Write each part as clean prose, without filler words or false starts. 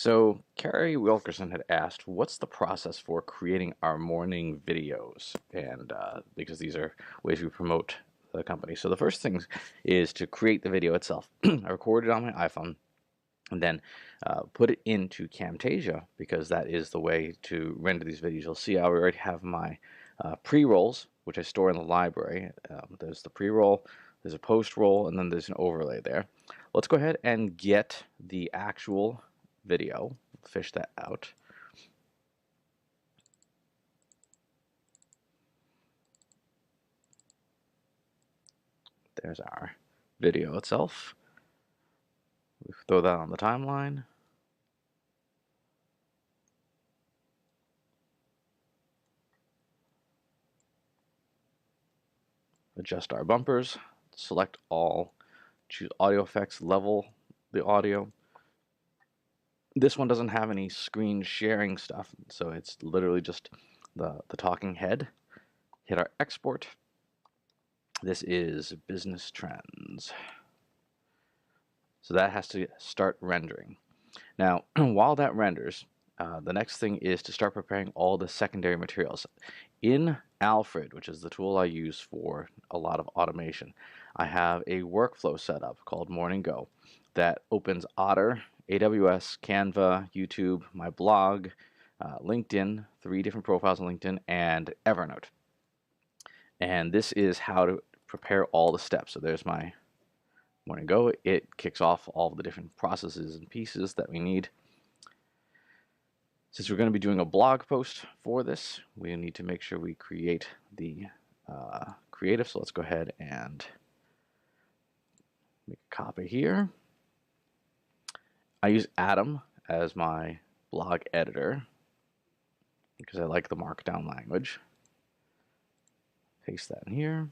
So, Carrie Wilkerson had asked, what's the process for creating our morning videos? And because these are ways we promote the company. So, the first thing is to create the video itself. I record it on my iPhone and then put it into Camtasia because that is the way to render these videos. You'll see I already have my pre-rolls, which I store in the library. There's the pre-roll, there's a post-roll, and then there's an overlay there. Let's go ahead and get the actual video, fish that out. There's our video itself. We throw that on the timeline. Adjust our bumpers, select all, choose audio effects, level the audio. This one doesn't have any screen sharing stuff, so it's literally just the talking head. Hit our export. This is business trends. So that has to start rendering. Now, while that renders, the next thing is to start preparing all the secondary materials. In Alfred, which is the tool I use for a lot of automation, I have a workflow set up called Morning Go that opens Otter, AWS, Canva, YouTube, my blog, LinkedIn, 3 different profiles on LinkedIn, and Evernote. And this is how to prepare all the steps. So there's my Morning Go. It kicks off all the different processes and pieces that we need. Since we're going to be doing a blog post for this, we need to make sure we create the creative. So let's go ahead and make a copy here. I use Atom as my blog editor because I like the markdown language. Paste that in here.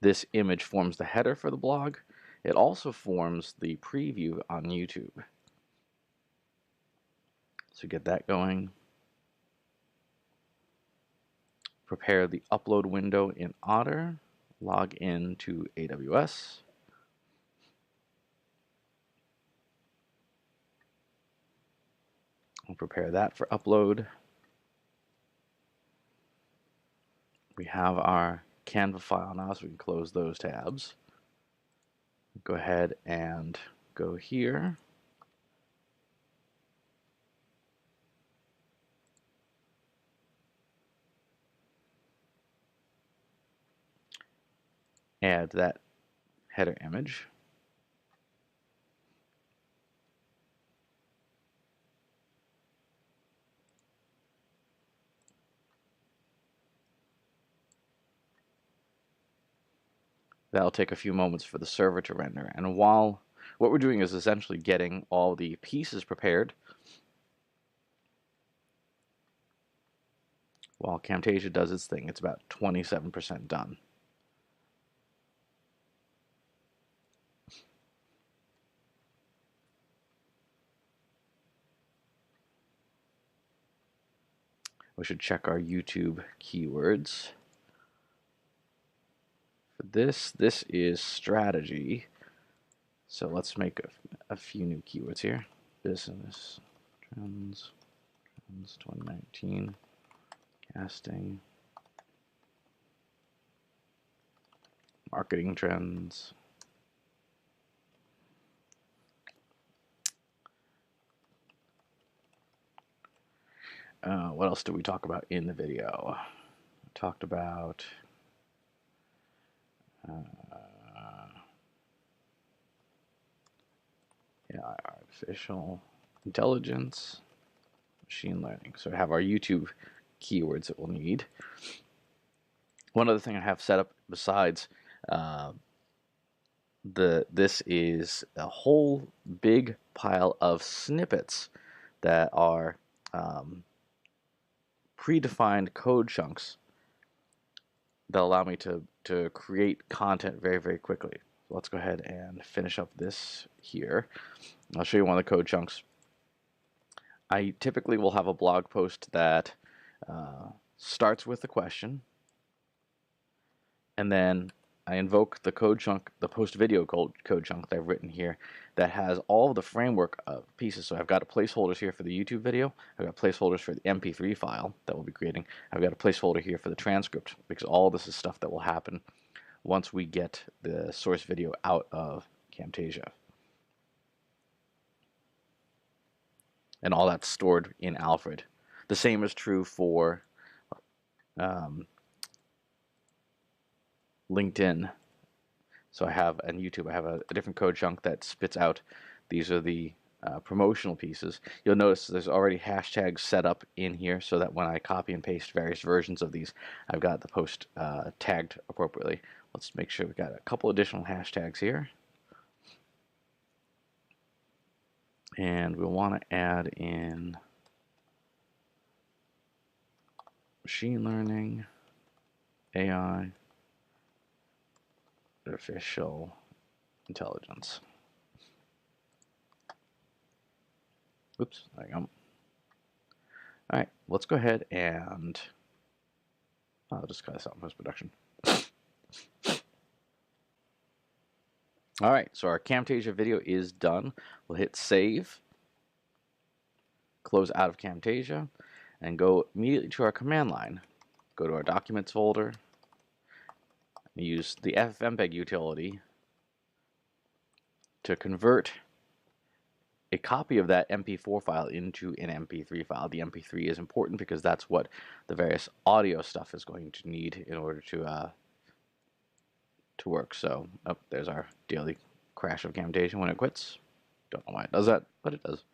This image forms the header for the blog. It also forms the preview on YouTube. So get that going. Prepare the upload window in Otter. Log in to AWS. We'll prepare that for upload. We have our Canva file now, so we can close those tabs. Go ahead and go here. Add that header image. That'll take a few moments for the server to render. And while what we're doing is essentially getting all the pieces prepared while Camtasia does its thing. It's about 27% done. We should check our YouTube keywords. For this is strategy. So let's make a few new keywords here. Business trends 2019, casting, marketing trends. What else did we talk about in the video? We talked about artificial intelligence, machine learning. So we have our YouTube keywords that we'll need. One other thing I have set up besides this is a whole big pile of snippets that are predefined code chunks that allow me to create content very, very quickly. So let's go ahead and finish up this here. I'll show you one of the code chunks. I typically will have a blog post that starts with a question, and then I invoke the code chunk, the post video code chunk that I've written here that has all of the framework pieces. So I've got a placeholders here for the YouTube video. I've got placeholders for the MP3 file that we'll be creating. I've got a placeholder here for the transcript, because all this is stuff that will happen once we get the source video out of Camtasia. And all that's stored in Alfred. The same is true for LinkedIn. So I have, and YouTube, I have a different code chunk that spits out, these are the promotional pieces. You'll notice there's already hashtags set up in here so that when I copy and paste various versions of these, I've got the post tagged appropriately. Let's make sure we've got a couple additional hashtags here. And we'll want to add in machine learning, AI, artificial intelligence. Oops, there you go. All right, let's go ahead and I'll just cut this out in post-production. All right, so our Camtasia video is done. We'll hit save, close out of Camtasia, and go immediately to our command line. Go to our documents folder, and use the ffmpeg utility to convert a copy of that MP4 file into an MP3 file. The MP3 is important because that's what the various audio stuff is going to need in order to work. So, there's our daily crash of Camtasia when it quits. Don't know why it does that, but it does.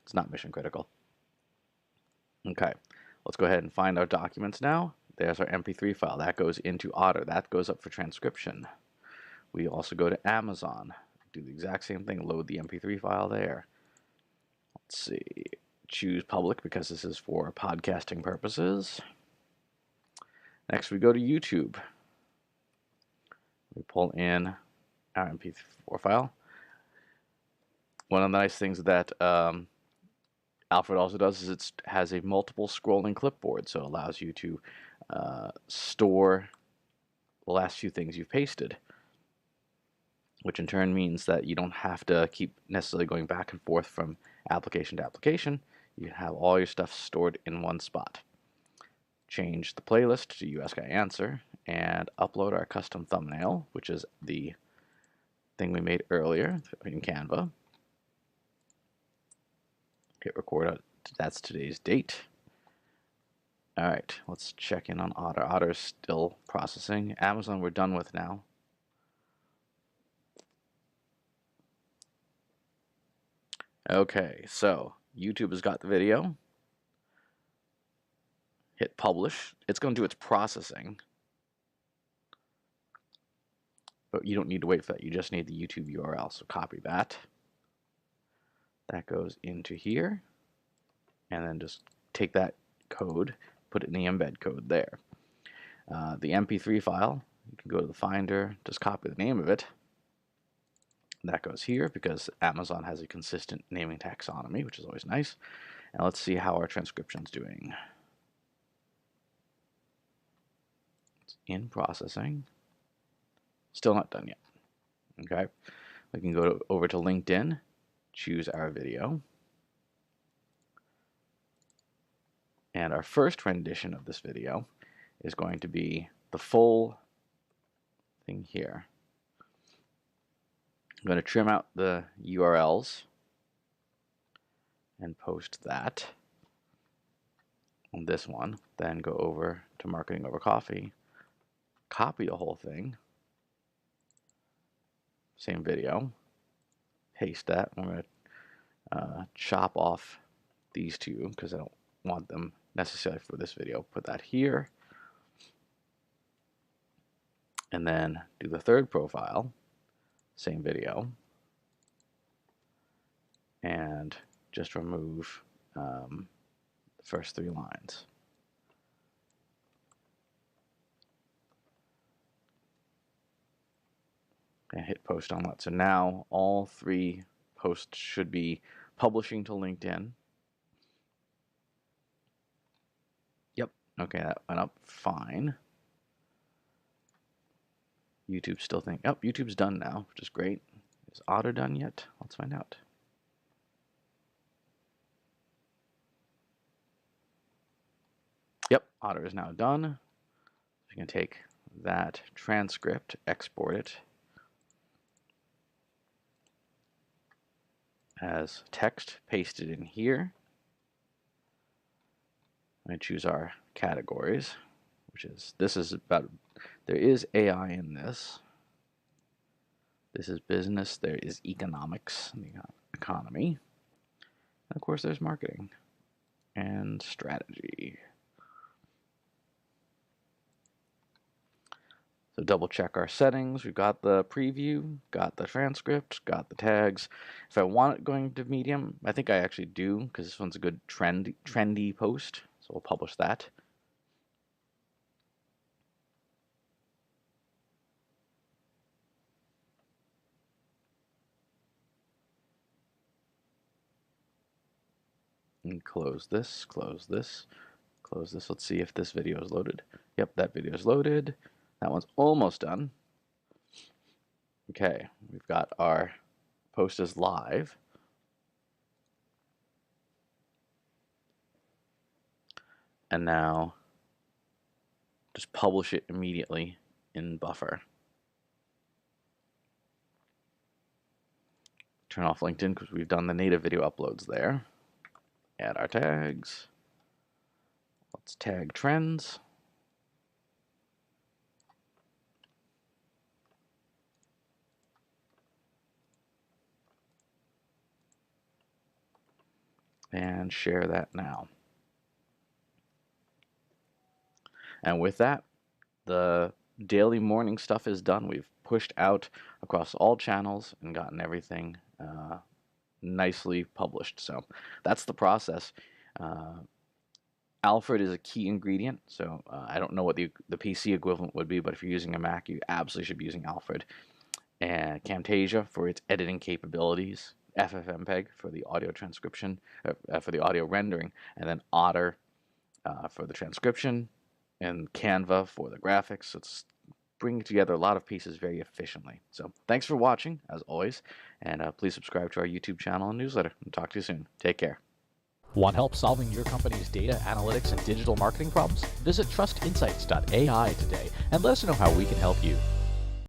It's not mission critical. Okay, let's go ahead and find our documents now. There's our MP3 file. That goes into Otter. That goes up for transcription. We also go to Amazon. Do the exact same thing. Load the MP3 file there. Let's see. Choose public because this is for podcasting purposes. Next, we go to YouTube. We pull in our MP4 file. One of the nice things that Alfred also does is it has a multiple scrolling clipboard, so it allows you to store the last few things you've pasted, which in turn means that you don't have to keep necessarily going back and forth from application to application. You have all your stuff stored in one spot. Change the playlist to You Ask I Answer, and upload our custom thumbnail, which is the thing we made earlier in Canva. Hit record. That's today's date. All right, let's check in on Otter. Otter's still processing. Amazon we're done with now. Okay, so YouTube has got the video. Hit publish. It's going to do its processing. But you don't need to wait for that. You just need the YouTube URL. So copy that. That goes into here. And then just take that code, put it in the embed code there. The MP3 file, you can go to the Finder, just copy the name of it. That goes here because Amazon has a consistent naming taxonomy, which is always nice. And let's see how our transcription's doing. It's in processing. Still not done yet. Okay. We can go over to LinkedIn, choose our video. And our first rendition of this video is going to be the full thing here. I'm going to trim out the URLs and post that on this one. Then go over to Marketing Over Coffee, copy the whole thing, same video, paste that. I'm going to chop off these two because I don't want them necessarily for this video. Put that here. And then do the third profile, same video, and just remove the first 3 lines. And hit post on that. So now all 3 posts should be publishing to LinkedIn. Okay, that went up fine. YouTube's still thinking, oh, YouTube's done now, which is great. Is Otter done yet? Let's find out. Yep, Otter is now done. We can take that transcript, export it as text, paste it in here. I'm going to choose our categories, which is, this is about, there is AI in this. This is business, there is economics, the economy. And of course, there's marketing and strategy. So double check our settings. We've got the preview, got the transcript, got the tags. If I want it going to medium, I think I actually do, because this one's a good trendy post. So we'll publish that. And close this, close this, close this. Let's see if this video is loaded. Yep, that video is loaded. That one's almost done. Okay, we've got our post is live. And now just publish it immediately in Buffer. Turn off LinkedIn because we've done the native video uploads there. Add our tags. Let's tag trends. And share that now. And with that, the daily morning stuff is done. We've pushed out across all channels and gotten everything nicely published. So that's the process. Alfred is a key ingredient, so I don't know what the PC equivalent would be, but if you're using a Mac, you absolutely should be using Alfred. And Camtasia for its editing capabilities, FFmpeg for the audio transcription, for the audio rendering, and then Otter for the transcription, and Canva for the graphics. So it's bringing together a lot of pieces very efficiently. So thanks for watching, as always, and please subscribe to our YouTube channel and newsletter. And talk to you soon. Take care. Want help solving your company's data, analytics, and digital marketing problems? Visit trustinsights.ai today and let us know how we can help you.